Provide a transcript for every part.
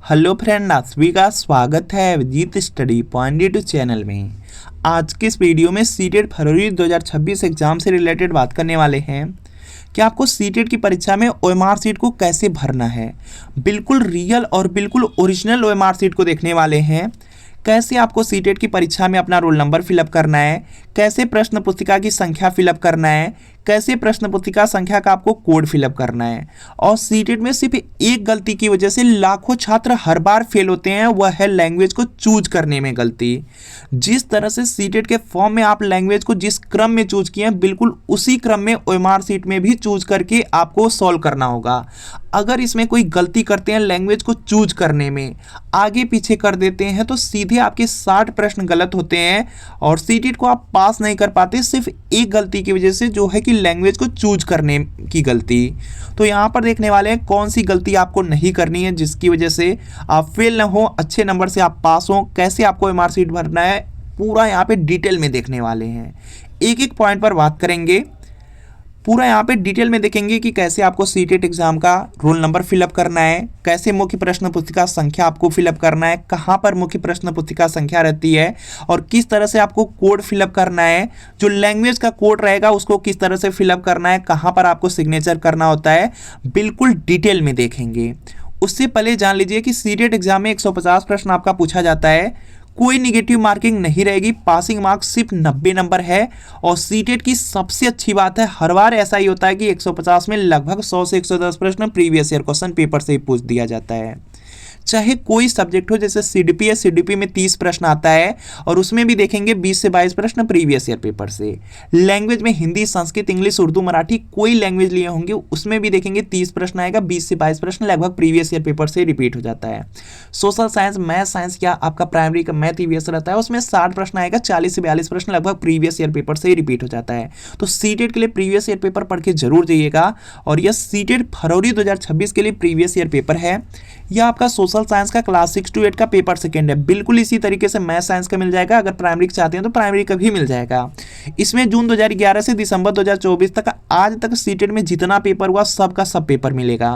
Hello friend, आप सभी का स्वागत है Abhijeet study point YouTube channel में। आज के इस वीडियो में सीटेट फरवरी 2026 एग्जाम से रिलेटेड बात करने वाले हैं कि आपको सीटेट की परीक्षा में ओएमआर सीट को कैसे भरना है। बिल्कुल रियल और बिल्कुल ओरिजिनल ओएमआर सीट को देखने वाले हैं। कैसे आपको सीटेट की परीक्षा में अपना रोल नंबर फिलअप करना है, कैसे प्रश्न पुस्तिका की संख्या फिलअप करना है, कैसे प्रश्न पुस्तिका संख्या का आपको कोड फिलअप करना है। और सीटेट में सिर्फ एक गलती की वजह से लाखों छात्र हर बार फेल होते हैं, वह है लैंग्वेज को चूज करने में गलती। जिस तरह से सीटेट के फॉर्म में आप लैंग्वेज को जिस क्रम में चूज किए हैं, बिल्कुल उसी क्रम में ओएमआर सीट में भी चूज करके आपको सॉल्व करना होगा। अगर इसमें कोई गलती करते हैं लैंग्वेज को चूज करने में, आगे पीछे कर देते हैं, तो सीधे आपके 60 प्रश्न गलत होते हैं और सीटेट को आप पास नहीं कर पाते, सिर्फ एक गलती की वजह से, जो है कि लैंग्वेज को चूज करने की गलती। तो यहाँ पर देखने वाले हैं कौन सी गलती आपको नहीं करनी है जिसकी वजह से आप फेल ना हो, अच्छे नंबर से आप पास हो। कैसे आपको ओएमआर सीट भरना है पूरा यहाँ पे डिटेल में देखने वाले हैं। एक एक पॉइंट पर बात करेंगे, पूरा यहाँ पे डिटेल में देखेंगे कि कैसे आपको सीटेट एग्जाम का रोल नंबर फिलअप करना है, कैसे मुख्य प्रश्न पुस्तिका संख्या आपको फिलअप करना है, कहाँ पर मुख्य प्रश्न पुस्तिका संख्या रहती है और किस तरह से आपको कोड फिलअप करना है, जो लैंग्वेज का कोड रहेगा उसको किस तरह से फिलअप करना है, कहाँ पर आपको सिग्नेचर करना होता है, बिल्कुल डिटेल में देखेंगे। उससे पहले जान लीजिए कि सीटेट एग्जाम में 150 प्रश्न आपका पूछा जाता है, कोई निगेटिव मार्किंग नहीं रहेगी, पासिंग मार्क्स सिर्फ 90 नंबर है। और सीटेट की सबसे अच्छी बात है, हर बार ऐसा ही होता है कि 150 में लगभग 100 से 110 प्रश्न प्रीवियस ईयर क्वेश्चन पेपर से ही पूछ दिया जाता है। चाहे कोई सब्जेक्ट हो, जैसे सीडीपी है, सीडीपी में 30 प्रश्न आता है और उसमें भी देखेंगे 20 से 22 प्रश्न प्रीवियस ईयर पेपर से। लैंग्वेज में हिंदी, संस्कृत, इंग्लिश, उर्दू, मराठी कोई लैंग्वेज लिए होंगे उसमें भी देखेंगे 30 प्रश्न आएगा, 20 से 22 प्रश्न लगभग प्रीवियस ईयर पेपर से रिपीट हो जाता है। सोशल साइंस, मैथ साइंस या आपका प्राइमरी का मैथ ईवीएस रहता है, उसमें 60 प्रश्न आएगा, 40 से 42 प्रश्न लगभग प्रीवियस ईयर पेपर से ही रिपीट हो जाता है। तो सीटेट के लिए प्रीवियस ईयर पेपर पढ़ के जरूर जाइएगा। और यह सीटेट फरवरी 2026 के लिए प्रीवियस ईयर पेपर है। यह आपका सोशल साइंस का क्लास 6 to 8 का पेपर सेकेंड है। बिल्कुल इसी तरीके से मैथ साइंस का मिल जाएगा, अगर प्राइमरी चाहते हैं तो प्राइमरी का भी मिल जाएगा। इसमें जून 2011 से दिसंबर 2024 तक आज तक सीटेट में जितना पेपर हुआ सबका सब पेपर मिलेगा।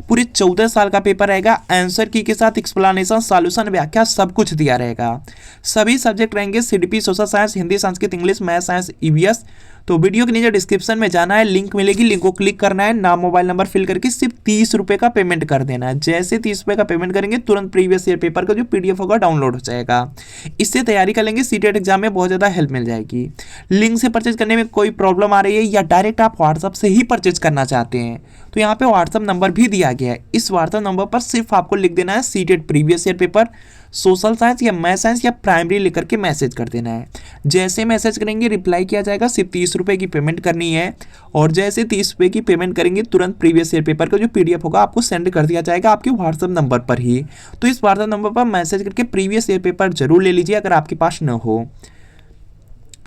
पूरे 14 साल का पेपर रहेगा। आंसर की के साथ एक्सप्लेनेशन, सॉल्यूशन, व्याख्या सब कुछ दिया रहेगा। सभी सब्जेक्ट रहेंगे CDP, social science, Hindi, Sanskrit, English, math science, EVS. तो वीडियो के नीचे डिस्क्रिप्शन में जाना है, लिंक मिलेगी, लिंक को क्लिक करना है, नाम मोबाइल नंबर फिल करके सिर्फ 30 रुपये का पेमेंट कर देना है। जैसे 30 रुपये का पेमेंट करेंगे तुरंत प्रीवियस ईयर पेपर का जो पीडीएफ होगा डाउनलोड हो जाएगा। इससे तैयारी कर लेंगे, सीटेट एग्जाम में बहुत ज़्यादा हेल्प मिल जाएगी। लिंक से परचेज करने में कोई प्रॉब्लम आ रही है या डायरेक्ट आप व्हाट्सअप से ही परचेज करना चाहते हैं तो यहाँ पे व्हाट्सअप नंबर भी दिया गया है। इस व्हाट्सअप नंबर पर सिर्फ आपको लिख देना है CTET previous year paper, social science या मैथ साइंस या प्राइमरी लेकर के मैसेज कर देना है। जैसे मैसेज करेंगे रिप्लाई किया जाएगा, सिर्फ 30 रुपये की पेमेंट करनी है। और जैसे 30 रुपये की पेमेंट करेंगे तुरंत प्रीवियस ईयर पेपर का जो पीडीएफ होगा आपको सेंड कर दिया जाएगा आपके व्हाट्सअप नंबर पर ही। तो इस व्हाट्सअप नंबर पर मैसेज करके प्रीवियस ईयर पेपर जरूर ले लीजिए अगर आपके पास न हो।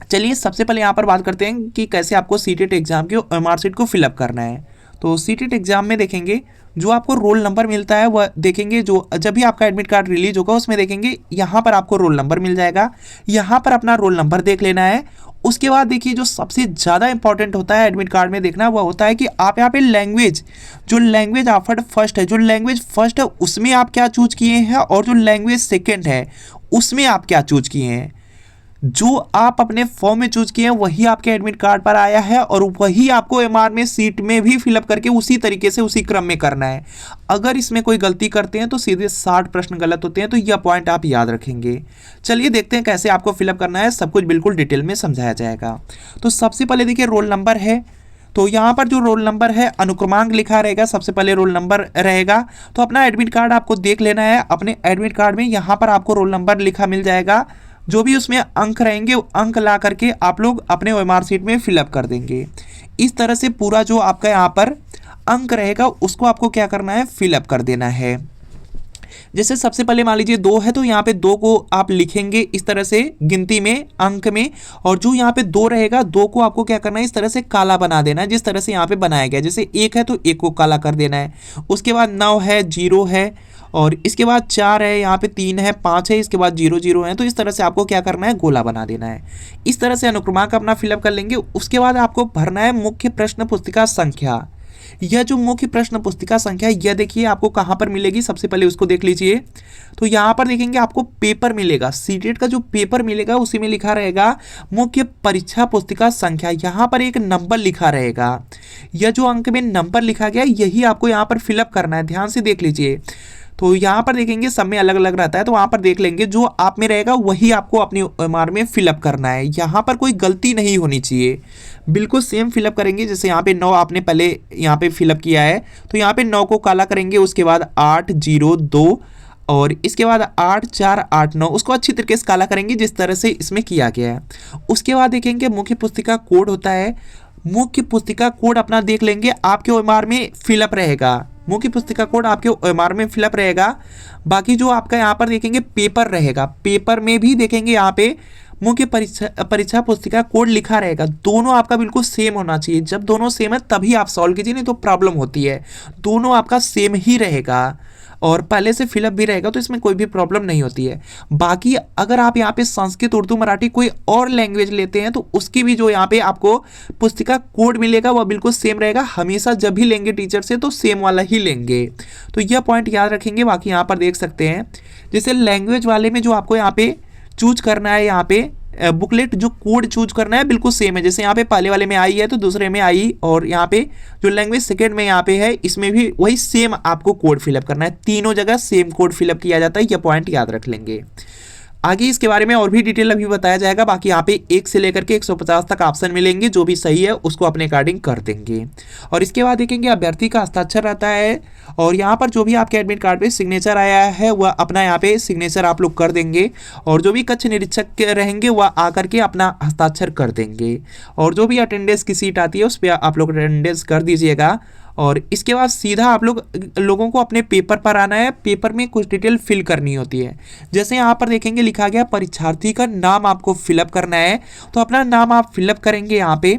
चलिए सबसे पहले यहाँ पर बात करते हैं कि कैसे आपको सीटेट एग्जाम की ओएमआर सीट को फिलअप करना है। तो सीटेट एग्जाम में देखेंगे जो आपको रोल नंबर मिलता है वह देखेंगे, जो जब भी आपका एडमिट कार्ड रिलीज होगा उसमें देखेंगे यहाँ पर आपको रोल नंबर मिल जाएगा। यहाँ पर अपना रोल नंबर देख लेना है। उसके बाद देखिए जो सबसे ज़्यादा इंपॉर्टेंट होता है एडमिट कार्ड में देखना, वह होता है कि आप यहाँ पे लैंग्वेज, जो लैंग्वेज ऑफर्ड फर्स्ट है, जो लैंग्वेज फर्स्ट है उसमें आप क्या चूज किए हैं और जो लैंग्वेज सेकेंड है उसमें आप क्या चूज किए हैं। जो आप अपने फॉर्म में चूज किए हैं वही आपके एडमिट कार्ड पर आया है और वही आपको एमआर में सीट में भी फिलअप करके उसी तरीके से उसी क्रम में करना है। अगर इसमें कोई गलती करते हैं तो सीधे 60 प्रश्न गलत होते हैं, तो यह पॉइंट आप याद रखेंगे। चलिए देखते हैं कैसे आपको फिलअप करना है, सब कुछ बिल्कुल डिटेल में समझाया जाएगा। तो सबसे पहले देखिए रोल नंबर है, तो यहाँ पर जो रोल नंबर है अनुक्रमांक लिखा रहेगा, सबसे पहले रोल नंबर रहेगा। तो अपना एडमिट कार्ड आपको देख लेना है। अपने एडमिट कार्ड में यहाँ पर आपको रोल नंबर लिखा मिल जाएगा, जो भी उसमें अंक रहेंगे अंक ला करके आप लोग अपने ओएमआर सीट में फिलअप कर देंगे। इस तरह से पूरा जो आपका यहाँ पर अंक रहेगा उसको आपको क्या करना है, फिलअप कर देना है। जैसे सबसे पहले मान लीजिए 2 है तो यहाँ पे 2 को आप लिखेंगे इस तरह से गिनती में, अंक में। और जो यहाँ पे 2 रहेगा 2 को आपको क्या करना है, इस तरह से काला बना देना है, जिस तरह से यहाँ पे बनाया गया। जैसे 1 है तो 1 को काला कर देना है। उसके बाद 9 है, 0 है, और इसके बाद 4 है, यहाँ पे 3 है, 5 है, इसके बाद 0 0 है। तो इस तरह से आपको क्या करना है, गोला बना देना है। इस तरह से अनुक्रमांक अपना फिलअप कर लेंगे। उसके बाद आपको भरना है मुख्य प्रश्न पुस्तिका संख्या। यह जो मुख्य प्रश्न पुस्तिका संख्या है यह देखिए आपको कहाँ पर मिलेगी, सबसे पहले उसको देख लीजिए। तो यहाँ पर देखेंगे आपको पेपर मिलेगा, सीटेट का जो पेपर मिलेगा उसी में लिखा रहेगा मुख्य परीक्षा पुस्तिका संख्या। यहाँ पर एक नंबर लिखा रहेगा, यह जो अंक में नंबर लिखा गया यही आपको यहाँ पर फिलअप करना है, ध्यान से देख लीजिए। तो यहाँ पर देखेंगे सब में अलग अलग रहता है, तो वहाँ पर देख लेंगे जो आप में रहेगा वही आपको अपनी ओएमआर में फिलअप करना है। यहाँ पर कोई गलती नहीं होनी चाहिए, बिल्कुल सेम फिलअप करेंगे। जैसे यहाँ पे 9 आपने पहले यहाँ पे फिलअप किया है, तो यहाँ पे 9 को काला करेंगे, उसके बाद 802 और इसके बाद 8489 उसको अच्छी तरीके से काला करेंगे जिस तरह से इसमें किया गया है। उसके बाद देखेंगे मुख्य पुस्तिका कोड होता है, मुख्य पुस्तिका कोड अपना देख लेंगे, आपके ओएमआर में फिलअप रहेगा, मुख्य पुस्तिका कोड आपके ओएमआर में फिलअप रहेगा। बाकी जो आपका यहाँ पर देखेंगे पेपर रहेगा, पेपर में भी देखेंगे यहाँ पे मुख्य परीक्षा पुस्तिका कोड लिखा रहेगा। दोनों आपका बिल्कुल सेम होना चाहिए, जब दोनों सेम है तभी आप सॉल्व कीजिए, नहीं तो प्रॉब्लम होती है। दोनों आपका सेम ही रहेगा और पहले से फिलअप भी रहेगा, तो इसमें कोई भी प्रॉब्लम नहीं होती है। बाकी अगर आप यहाँ पे संस्कृत, उर्दू, मराठी कोई और लैंग्वेज लेते हैं तो उसकी भी जो यहाँ पे आपको पुस्तिका कोड मिलेगा वह बिल्कुल सेम रहेगा। हमेशा जब भी लेंगे टीचर से तो सेम वाला ही लेंगे, तो यह पॉइंट याद रखेंगे। बाकी यहाँ पर देख सकते हैं जैसे लैंग्वेज वाले में जो आपको यहाँ पे चूज करना है, यहाँ पे बुकलेट जो कोड चूज करना है बिल्कुल सेम है। जैसे यहाँ पे पहले वाले में आई है तो दूसरे में आई, और यहाँ पे जो लैंग्वेज सेकेंड में यहाँ पे है इसमें भी वही सेम आपको कोड फिलअप करना है, तीनों जगह सेम कोड फिलअप किया जाता है। यह पॉइंट याद रख लेंगे। आगे इसके बारे में और भी डिटेल अभी बताया जाएगा। बाकी यहाँ पे 1 से लेकर के 150 तक ऑप्शन मिलेंगे, जो भी सही है उसको अपने अकॉर्डिंग कर देंगे। और इसके बाद देखेंगे अभ्यर्थी का हस्ताक्षर रहता है, और यहाँ पर जो भी आपके एडमिट कार्ड पे सिग्नेचर आया है वह अपना यहाँ पे सिग्नेचर आप लोग कर देंगे, और जो भी कक्ष निरीक्षक रहेंगे वह आकर के अपना हस्ताक्षर कर देंगे, और जो भी अटेंडेंस की सीट आती है उस पर आप लोग अटेंडेंस कर दीजिएगा। और इसके बाद सीधा आप लोगों को अपने पेपर पर आना है, पेपर में कुछ डिटेल फिल करनी होती है। जैसे यहाँ पर देखेंगे लिखा गया परीक्षार्थी का नाम आपको फिलअप करना है, तो अपना नाम आप फिलअप करेंगे यहाँ पे,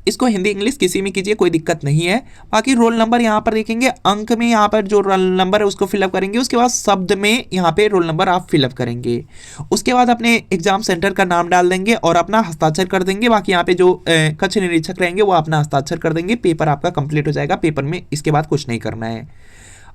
इसको हिंदी इंग्लिश किसी में कीजिए, कोई दिक्कत नहीं है। बाकी रोल नंबर यहाँ पर देखेंगे, अंक में यहाँ पर जो रोल नंबर है उसको फिलअप करेंगे, उसके बाद शब्द में यहाँ पे रोल नंबर आप फिलअप करेंगे। उसके बाद अपने एग्जाम सेंटर का नाम डाल देंगे और अपना हस्ताक्षर कर देंगे। बाकी यहाँ पे जो कक्ष निरीक्षक रहेंगे वो अपना हस्ताक्षर कर देंगे, पेपर आपका कंप्लीट हो जाएगा। पेपर में इसके बाद कुछ नहीं करना है।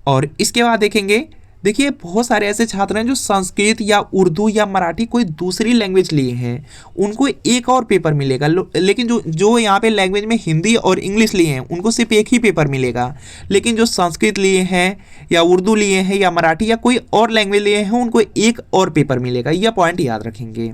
और इसके बाद देखेंगे, देखिए बहुत सारे ऐसे छात्र हैं जो संस्कृत या उर्दू या मराठी कोई दूसरी लैंग्वेज लिए हैं, उनको एक और पेपर मिलेगा। लेकिन जो यहाँ पे लैंग्वेज में हिंदी और इंग्लिश लिए हैं उनको सिर्फ एक ही पेपर मिलेगा। लेकिन जो संस्कृत लिए हैं या उर्दू लिए हैं या मराठी या कोई और लैंग्वेज लिए हैं उनको एक और पेपर मिलेगा। यह पॉइंट याद रखेंगे।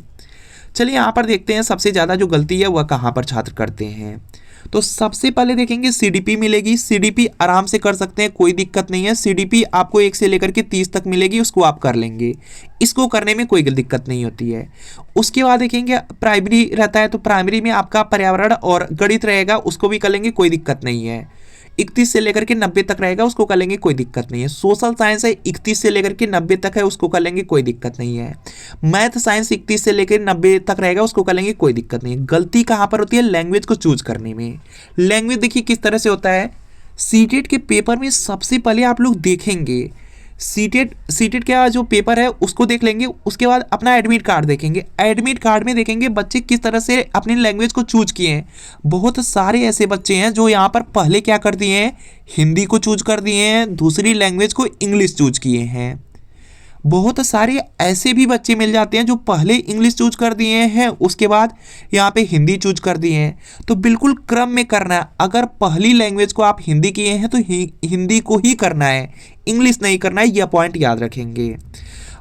चलिए यहाँ पर देखते हैं सबसे ज़्यादा जो गलती है वह कहाँ पर छात्र करते हैं। तो सबसे पहले देखेंगे सीडीपी मिलेगी, सीडीपी आराम से कर सकते हैं, कोई दिक्कत नहीं है। सीडीपी आपको 1 से लेकर के 30 तक मिलेगी, उसको आप कर लेंगे, इसको करने में कोई दिक्कत नहीं होती है। उसके बाद देखेंगे प्राइमरी रहता है, तो प्राइमरी में आपका पर्यावरण और गणित रहेगा, उसको भी कर लेंगे, कोई दिक्कत नहीं है। 31 से लेकर के 90 तक रहेगा, उसको कर लेंगे, कोई दिक्कत नहीं है। सोशल साइंस है 31 से लेकर के 90 तक है, उसको कर लेंगे, कोई दिक्कत नहीं है। मैथ साइंस 31 से लेकर 90 तक रहेगा, उसको कर लेंगे, कोई दिक्कत नहीं है। गलती कहाँ पर होती है? लैंग्वेज को चूज करने में। लैंग्वेज देखिए किस तरह से होता है, सीटेट के पेपर में सबसे पहले आप लोग देखेंगे सीटेट का जो पेपर है उसको देख लेंगे, उसके बाद अपना एडमिट कार्ड देखेंगे। एडमिट कार्ड में देखेंगे बच्चे किस तरह से अपनी लैंग्वेज को चूज किए हैं। बहुत सारे ऐसे बच्चे हैं जो यहाँ पर पहले क्या कर दिए हैं, हिंदी को चूज कर दिए हैं, दूसरी लैंग्वेज को इंग्लिश चूज किए हैं। बहुत सारे ऐसे भी बच्चे मिल जाते हैं जो पहले इंग्लिश चूज कर दिए हैं, उसके बाद यहाँ पे हिंदी चूज कर दिए हैं। तो बिल्कुल क्रम में करना है। अगर पहली लैंग्वेज को आप हिंदी किए हैं तो हिंदी को ही करना है, इंग्लिश नहीं करना है, यह पॉइंट याद रखेंगे।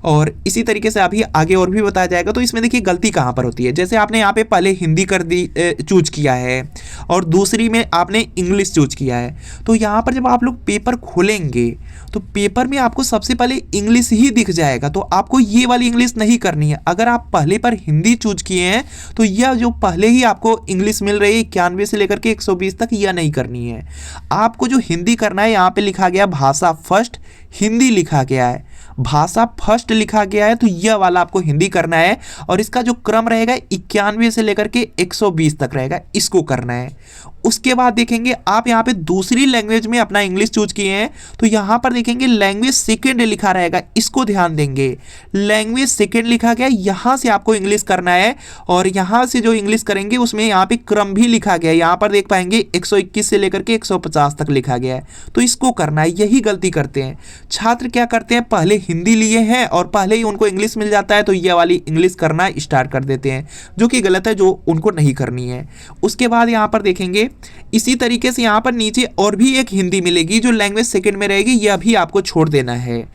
और इसी तरीके से अभी आगे और भी बताया जाएगा। तो इसमें देखिए गलती कहाँ पर होती है, जैसे आपने यहाँ पे पहले हिंदी कर दी चूज किया है और दूसरी में आपने इंग्लिश चूज किया है, तो यहाँ पर जब आप लोग पेपर खोलेंगे तो पेपर में आपको सबसे पहले इंग्लिश ही दिख जाएगा। तो आपको ये वाली इंग्लिश नहीं करनी है। अगर आप पहले पर हिंदी चूज किए हैं तो यह जो पहले ही आपको इंग्लिश मिल रही है 91 से लेकर के 120 तक, यह नहीं करनी है। आपको जो हिंदी करना है, यहाँ पे लिखा गया भाषा फर्स्ट, हिंदी लिखा गया है, भाषा फर्स्ट लिखा गया है, तो यह वाला आपको हिंदी करना है। और इसका जो क्रम रहेगा 91 से लेकर के 120 तक रहेगा, इसको करना है। उसके बाद देखेंगे आप यहाँ पे दूसरी लैंग्वेज में अपना इंग्लिश चूज किए हैं, तो यहाँ पर देखेंगे लैंग्वेज सेकेंड लिखा रहेगा, इसको ध्यान देंगे। लैंग्वेज सेकेंड लिखा गया, यहाँ से आपको इंग्लिश करना है और यहाँ से जो इंग्लिश करेंगे उसमें यहाँ पे क्रम भी लिखा गया है। यहाँ पर देख पाएंगे 121 से लेकर के 150 तक लिखा गया है, तो इसको करना है। यही गलती करते हैं छात्र, क्या करते हैं पहले हिंदी लिए हैं और पहले ही उनको इंग्लिश मिल जाता है तो ये वाली इंग्लिश करना स्टार्ट कर देते हैं, जो कि गलत है, जो उनको नहीं करनी है। उसके बाद यहाँ पर देखेंगे इसी तरीके से यहाँ पर नीचे और भी एक हिंदी मिलेगी जो लैंग्वेज सेकंड में रहेगी, यह भी आपको छोड़ देना है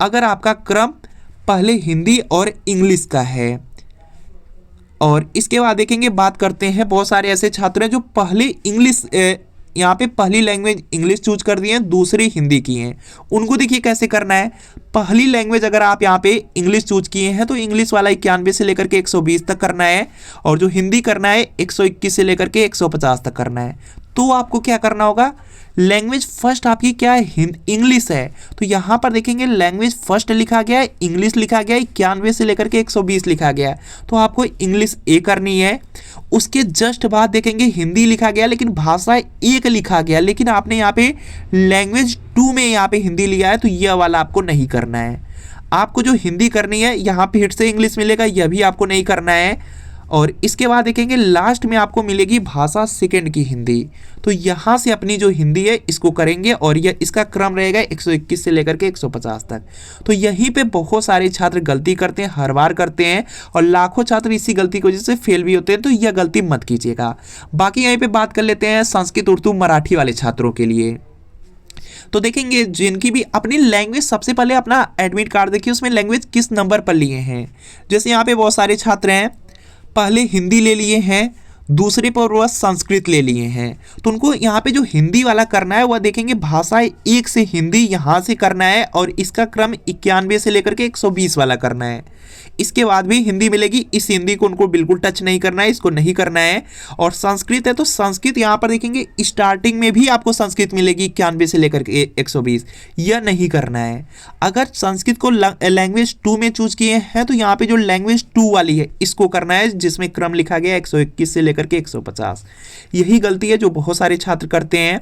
अगर आपका क्रम पहले हिंदी और इंग्लिश का है। और इसके बाद देखेंगे बात करते हैं, बहुत सारे ऐसे छात्र हैं जो पहले इंग्लिश यहाँ पे पहली लैंग्वेज इंग्लिश चूज कर दिए हैं, दूसरी हिंदी की हैं। उनको देखिए कैसे करना है। पहली लैंग्वेज अगर आप यहाँ पे इंग्लिश चूज किए हैं तो इंग्लिश वाला 91 से लेकर के 120 तक करना है, और जो हिंदी करना है 121 से लेकर के 150 तक करना है। तो आपको क्या करना होगा, लैंग्वेज फर्स्ट आपकी क्या है, इंग्लिश है, तो यहाँ पर देखेंगे लैंग्वेज फर्स्ट लिखा गया है, इंग्लिश लिखा गया है, 91 से लेकर के 120 लिखा गया है, तो आपको इंग्लिश ए करनी है। उसके जस्ट बाद देखेंगे हिंदी लिखा गया लेकिन भाषा एक लिखा गया, लेकिन आपने यहाँ पे लैंग्वेज 2 में यहाँ पे हिंदी लिया है, तो यह वाला आपको नहीं करना है। आपको जो हिंदी करनी है यहाँ पे हिट से इंग्लिश मिलेगा, यह भी आपको नहीं करना है। और इसके बाद देखेंगे लास्ट में आपको मिलेगी भाषा सेकंड की हिंदी, तो यहाँ से अपनी जो हिंदी है इसको करेंगे और यह इसका क्रम रहेगा 121 से लेकर के 150 तक। तो यहीं पे बहुत सारे छात्र गलती करते हैं, हर बार करते हैं, और लाखों छात्र इसी गलती की वजह से फेल भी होते हैं, तो यह गलती मत कीजिएगा। बाकी यहीं पे बात कर लेते हैं संस्कृत, उर्दू, मराठी वाले छात्रों के लिए। तो देखेंगे जिनकी भी अपनी लैंग्वेज, सबसे पहले अपना एडमिट कार्ड देखिए उसमें लैंग्वेज किस नंबर पर लिए हैं। जैसे यहाँ पे बहुत सारे छात्र हैं पहले हिंदी ले लिए हैं, दूसरे पर वह संस्कृत ले लिए हैं, तो उनको यहाँ पे जो हिंदी वाला करना है वह देखेंगे भाषा एक से हिंदी यहाँ से करना है और इसका क्रम 91 से लेकर के 120 वाला करना है। इसके बाद भी हिंदी मिलेगी, इस हिंदी को उनको बिल्कुल टच नहीं करना है, इसको नहीं करना है। और संस्कृत है तो संस्कृत यहाँ पर देखेंगे स्टार्टिंग में भी आपको संस्कृत मिलेगी 91 से लेकर के 120, यह नहीं करना है। अगर संस्कृत को लैंग्वेज 2 में चूज किए हैं तो यहाँ पे जो लैंग्वेज 2 वाली है इसको करना है, जिसमें क्रम लिखा गया 121 से लेकर के 150। यही गलती है जो बहुत सारे छात्र करते हैं।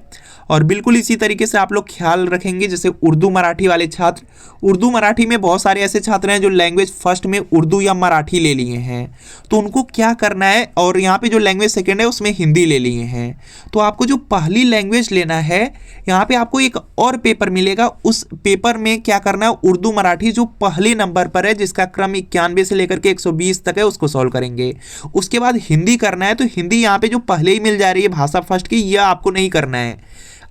और बिल्कुल इसी तरीके से आप लोग ख्याल रखेंगे, जैसे उर्दू मराठी वाले छात्र, उर्दू मराठी में बहुत सारे ऐसे छात्र हैं जो लैंग्वेज फर्स्ट में उर्दू या मराठी ले लिए हैं, तो उनको क्या करना है, और यहाँ पे जो लैंग्वेज सेकंड है उसमें हिंदी ले लिए हैं, तो आपको जो पहली लैंग्वेज लेना है, यहाँ पे आपको एक और पेपर मिलेगा, उस पेपर में क्या करना है, उर्दू मराठी जो पहले नंबर पर है जिसका क्रम 91 से लेकर के 120 तक है उसको सॉल्व करेंगे। उसके बाद हिंदी करना है, तो हिंदी यहाँ पे जो पहले ही मिल जा रही है भाषा फर्स्ट की, यह आपको नहीं करना है।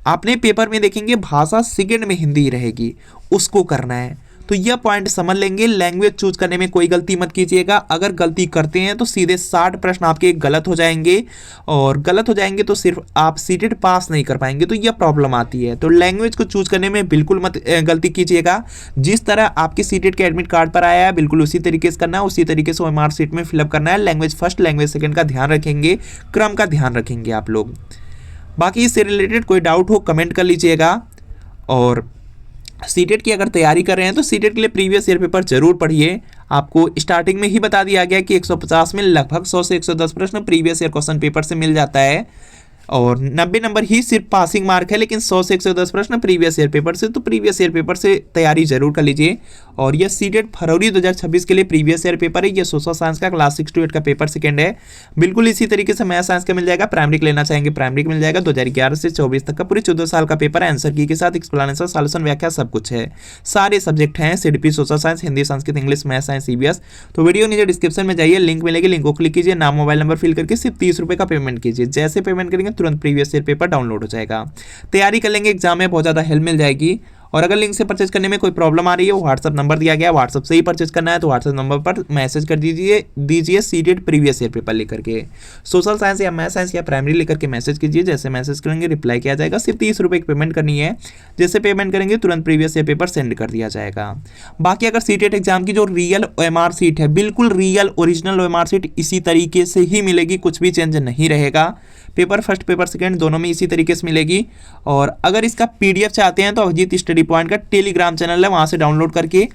आपने पेपर में देखेंगे भाषा सेकंड में हिंदी रहेगी, उसको करना है। तो यह पॉइंट समझ लेंगे। लैंग्वेज चूज करने में कोई गलती मत कीजिएगा, अगर गलती करते हैं तो सीधे 60 प्रश्न आपके गलत हो जाएंगे, और गलत हो जाएंगे तो सिर्फ आप सीटेट पास नहीं कर पाएंगे, तो यह प्रॉब्लम आती है। तो लैंग्वेज को चूज करने में बिल्कुल मत गलती कीजिएगा। जिस तरह आपके सीटेट के एडमिट कार्ड पर आया है बिल्कुल उसी तरीके से करना है, उसी तरीके से OMR शीट में फिलअप करना है। लैंग्वेज फर्स्ट लैंग्वेज सेकेंड का ध्यान रखेंगे, क्रम का ध्यान रखेंगे आप लोग। बाकी इससे रिलेटेड कोई डाउट हो कमेंट कर लीजिएगा। और सीटेट की अगर तैयारी कर रहे हैं तो सीटेट के लिए प्रीवियस ईयर पेपर जरूर पढ़िए। आपको स्टार्टिंग में ही बता दिया गया कि 150 में लगभग 100 से 110 प्रश्न प्रीवियस ईयर क्वेश्चन पेपर से मिल जाता है, और 90 नंबर ही सिर्फ पासिंग मार्क है, लेकिन 100 से 110 प्रश्न प्रीवियस ईयर पेपर से, तो प्रीवियस ईयर पेपर से तैयारी जरूर कर लीजिए। और यह सीटेट फरवरी 2026 के लिए प्रीवियस ईयर पेपर है। यह सोशल साइंस का क्लास 6 to 8 का पेपर सेकंड है। बिल्कुल इसी तरीके से मैथ साइंस का मिल जाएगा, प्राइमरी लेना चाहेंगे प्राइमरी मिल जाएगा। 2011 से 24 तक का पूरे 14 साल का पेपर है, आंसर की के साथ एक्सप्लेनेशन, सॉल्यूशन, व्याख्या सब कुछ है। सारे सब्जेक्ट हैं, CDP, social science, Hindi, Sanskrit, English, math science, CBS। तो वीडियो नीचे डिस्क्रिप्शन में जाइए, लिंक मिलेगी, लिंक को क्लिक कीजिए, नाम मोबाइल नंबर फिल करके सिर्फ 30 रुपये का पेमेंट कीजिए। जैसे पेमेंट करेंगे तुरंत प्रीवियस ईयर पेपर डाउनलोड हो जाएगा। तैयारी कर लेंगे, एग्जाम में बहुत ज़्यादा हेल्प मिल जाएगी। और अगर लिंक से परचेज करने में कोई प्रॉब्लम आ रही है, वो व्हाट्सअप नंबर दिया गया है, व्हाट्सअप से ही परचेज करना है, तो व्हाट्सअप नंबर पर मैसेज कर दीजिए सीटेट प्रीवियस ईयर पेपर लेकर के। सोशल साइंस या मैथ साइंस या प्राइमरी लेकर के मैसेज कीजिए, जैसे मैसेज करेंगे रिप्लाई किया जाएगा। सिर्फ 30 रुपये की पेमेंट करनी है, जैसे पेमेंट करेंगे तुरंत प्रीवियस ईयर पेपर सेंड कर दिया जाएगा। बाकी अगर सीटेट एग्जाम की जो रियल OMR शीट है, बिल्कुल रियल ओरिजिनल OMR शीट इसी तरीके से ही मिलेगी, कुछ भी चेंज नहीं रहेगा। पेपर फर्स्ट पेपर सेकंड दोनों में इसी तरीके से मिलेगी। और अगर इसका PDF चाहते हैं तो अभिजीत स्टडी पॉइंट का टेलीग्राम चैनल है, वहाँ से डाउनलोड करके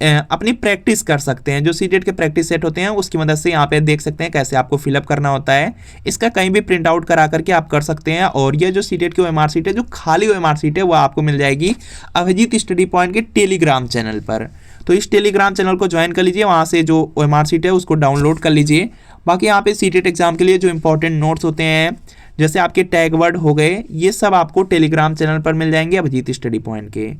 अपनी प्रैक्टिस कर सकते हैं। जो सीटेट के प्रैक्टिस सेट होते हैं उसकी मदद से यहाँ पे देख सकते हैं कैसे आपको फिलअप करना होता है। इसका कहीं भी प्रिंट आउट करा करके आप कर सकते हैं। और ये जो सीटेट की OMR सीट है, जो खाली OMR सीट है, वो आपको मिल जाएगी अभिजीत स्टडी पॉइंट के टेलीग्राम चैनल पर। तो इस टेलीग्राम चैनल को ज्वाइन कर लीजिए, वहाँ से जो OMR सीट है उसको डाउनलोड कर लीजिए। बाकी यहाँ पे सीटेट एग्जाम के लिए जो इंपॉर्टेंट नोट्स होते हैं, जैसे आपके टैग वर्ड हो गए, ये सब आपको टेलीग्राम चैनल पर मिल जाएंगे अभिजीत स्टडी पॉइंट के।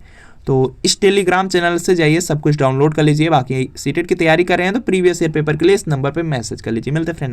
तो इस टेलीग्राम चैनल से जाइए, सब कुछ डाउनलोड कर लीजिए। बाकी सीटेट की तैयारी कर रहे हैं तो प्रीवियस ईयर पेपर के लिए इस नंबर पर मैसेज कर लीजिए। मिलते हैं फ्रेंड।